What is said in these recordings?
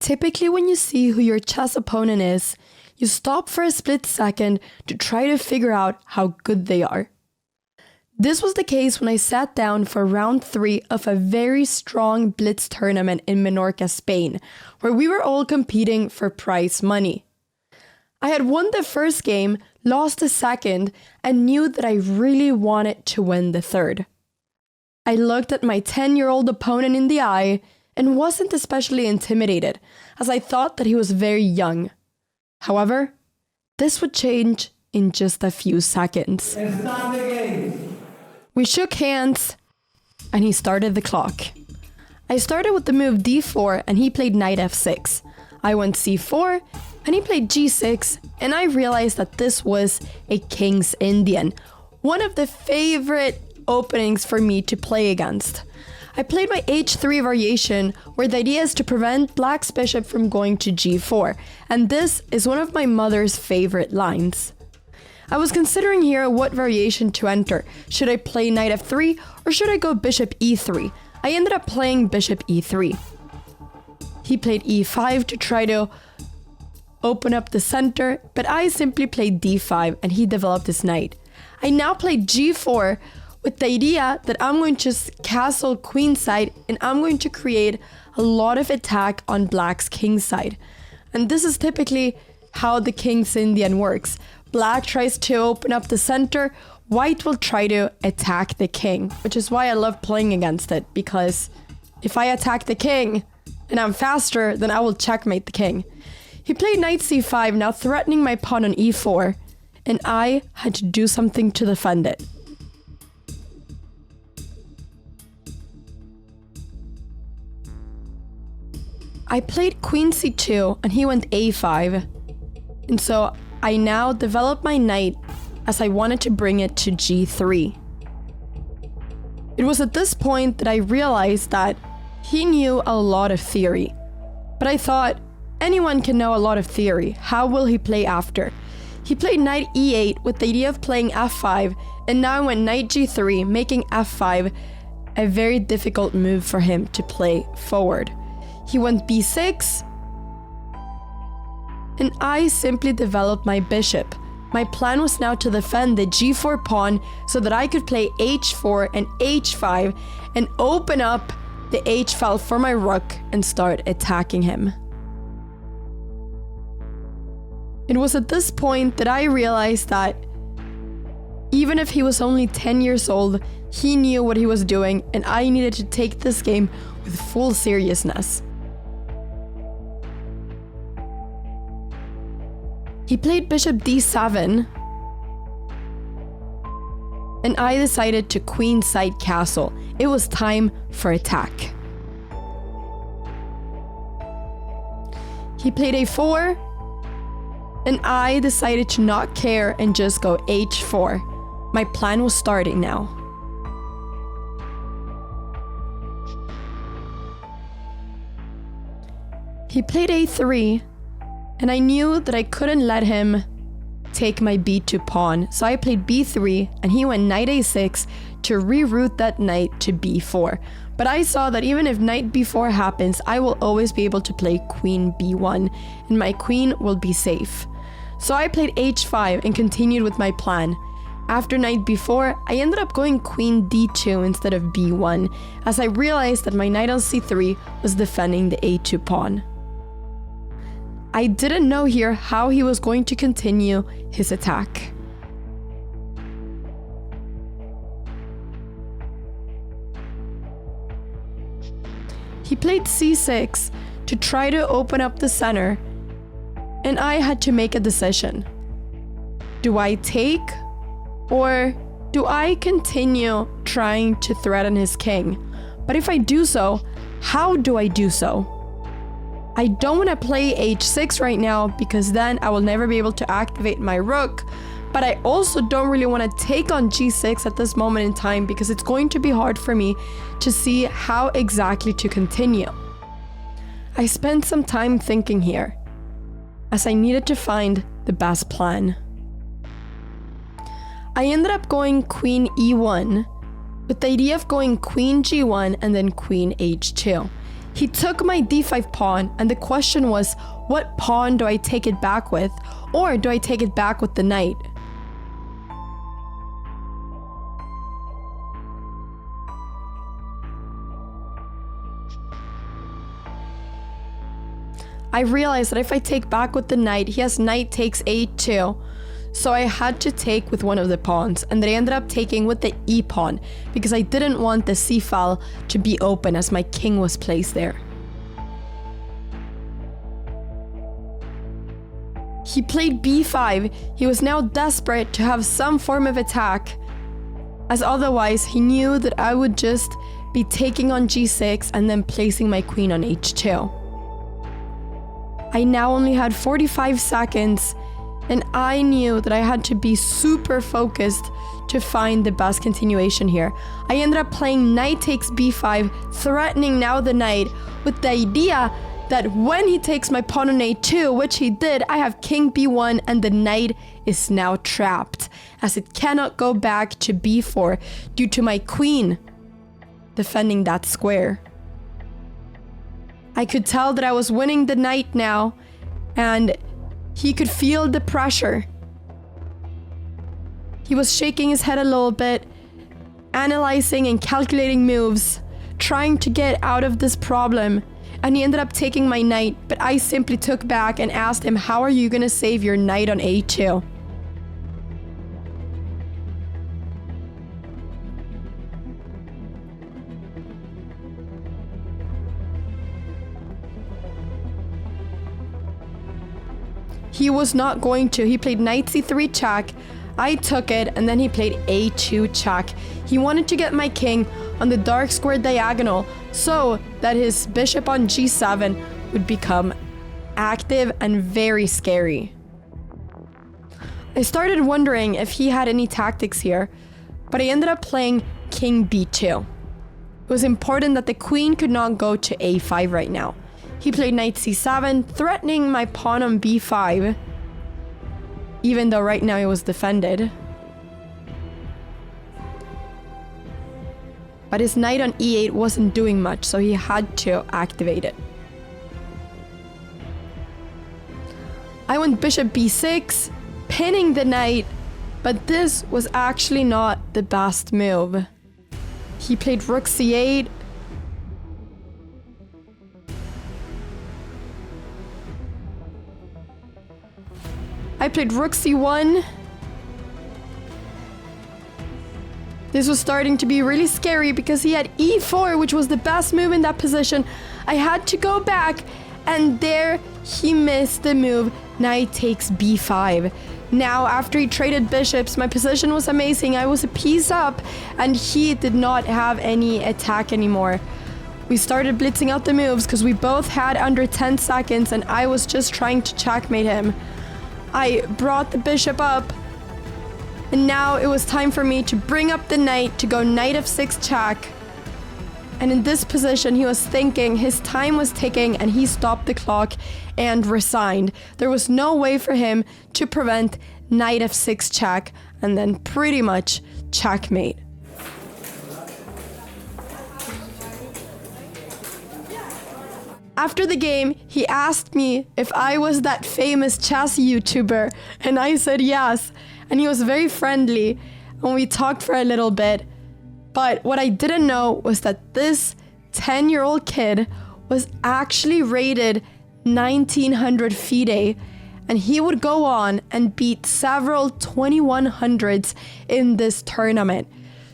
Typically when you see who your chess opponent is, you stop for a split second to try to figure out how good they are. This was the case when I sat down for round 3 of a very strong blitz tournament in Menorca, Spain, where we were all competing for prize money. I had won the first game, lost the second, and knew that I really wanted to win the third. I looked at my 10-year-old opponent in the eye and wasn't especially intimidated, as I thought that he was very young. However, this would change in just a few seconds. It's not the game. We shook hands, and he started the clock. I started with the move d4, and he played knight f6. I went c4, and he played g6, and I realized that this was a King's Indian, one of the favorite openings for me to play against. I played my h3 variation, where the idea is to prevent black's bishop from going to g4, and this is one of my mother's favorite lines. I was considering here what variation to enter. Should I play knight f3 or should I go bishop e3? I ended up playing bishop e3. He played e5 to try to open up the center, but I simply played d5 and he developed his knight. I now played g4 with the idea that I'm going to just castle queenside and I'm going to create a lot of attack on black's kingside. And this is typically how the King's Indian works. Black tries to open up the center, white will try to attack the king, which is why I love playing against it, because if I attack the king and I'm faster, then I will checkmate the king. He played knight c5, now threatening my pawn on e4, and I had to do something to defend it. I played queen c2 and he went a5, and so I now developed my knight as I wanted to bring it to g3. It was at this point that I realized that he knew a lot of theory, but I thought, anyone can know a lot of theory, how will he play after? He played knight e8 with the idea of playing f5, and now went knight g3, making f5 a very difficult move for him to play forward. He went b6, and I simply developed my bishop. My plan was now to defend the g4 pawn so that I could play h4 and h5 and open up the h-file for my rook and start attacking him. It was at this point that I realized that even if he was only 10 years old, he knew what he was doing and I needed to take this game with full seriousness. He played bishop d7, and I decided to queenside castle. It was time for attack. He played a4, and I decided to not care and just go h4. My plan was starting now. He played a3, and I knew that I couldn't let him take my b2 pawn, so I played b3 and he went knight a6 to reroute that knight to b4. But I saw that even if knight b4 happens, I will always be able to play queen b1 and my queen will be safe. So I played h5 and continued with my plan. After knight b4, I ended up going queen d2 instead of b1, as I realized that my knight on c3 was defending the a2 pawn. I didn't know here how he was going to continue his attack. He played c6 to try to open up the center, and I had to make a decision. Do I take, or do I continue trying to threaten his king? But if I do so, how do I do so? I don't want to play h6 right now because then I will never be able to activate my rook, but I also don't really want to take on g6 at this moment in time because it's going to be hard for me to see how exactly to continue. I spent some time thinking here, as I needed to find the best plan. I ended up going queen e1 with the idea of going queen g1 and then queen h2. He took my d5 pawn, and the question was, what pawn do I take it back with? Or do I take it back with the knight? I realized that if I take back with the knight, he has knight takes a2. So I had to take with one of the pawns, and that I ended up taking with the e pawn because I didn't want the c file to be open as my king was placed there. He played b5. He was now desperate to have some form of attack, as otherwise he knew that I would just be taking on g6 and then placing my queen on h2. I now only had 45 seconds, and I knew that I had to be super focused to find the best continuation here. I ended up playing knight takes b5, threatening now the knight with the idea that when he takes my pawn on a2, which he did, I have king b1 and the knight is now trapped, as it cannot go back to b4 due to my queen defending that square. I could tell that I was winning the knight now, and he could feel the pressure. He was shaking his head a little bit, analyzing and calculating moves, trying to get out of this problem. And he ended up taking my knight, but I simply took back and asked him, how are you gonna save your knight on a2? He was not going to. He played knight c3 check. I took it, and then he played a2 check. He wanted to get my king on the dark square diagonal so that his bishop on g7 would become active and very scary. I started wondering if he had any tactics here, but I ended up playing king b2. It was important that the queen could not go to a5 right now. He played knight c7, threatening my pawn on b5, even though right now it was defended. But his knight on e8 wasn't doing much, so he had to activate it. I went bishop b6, pinning the knight, but this was actually not the best move. He played rook c8. I played rook c1. This was starting to be really scary because he had e4, which was the best move in that position. I had to go back, and there he missed the move. Knight takes b5. Now, after he traded bishops, my position was amazing. I was a piece up, and he did not have any attack anymore. We started blitzing out the moves because we both had under 10 seconds, and I was just trying to checkmate him. I brought the bishop up, and now it was time for me to bring up the knight to go knight f6 check. And in this position, he was thinking his time was ticking, and he stopped the clock and resigned. There was no way for him to prevent knight f6 check and then pretty much checkmate. After the game, he asked me if I was that famous chess YouTuber, and I said yes. And he was very friendly, and we talked for a little bit. But what I didn't know was that this 10-year-old kid was actually rated 1900 FIDE, and he would go on and beat several 2100s in this tournament.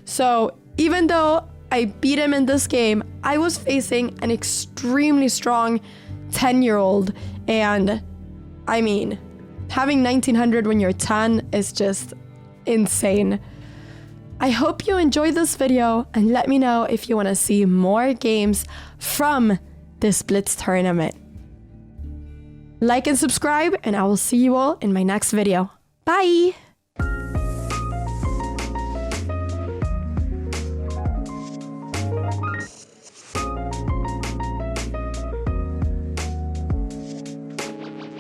So even though I beat him in this game, I was facing an extremely strong 10-year-old, and I mean, having 1900 when you're 10 is just insane. I hope you enjoyed this video, and let me know if you want to see more games from this Blitz tournament. Like and subscribe, and I will see you all in my next video. Bye!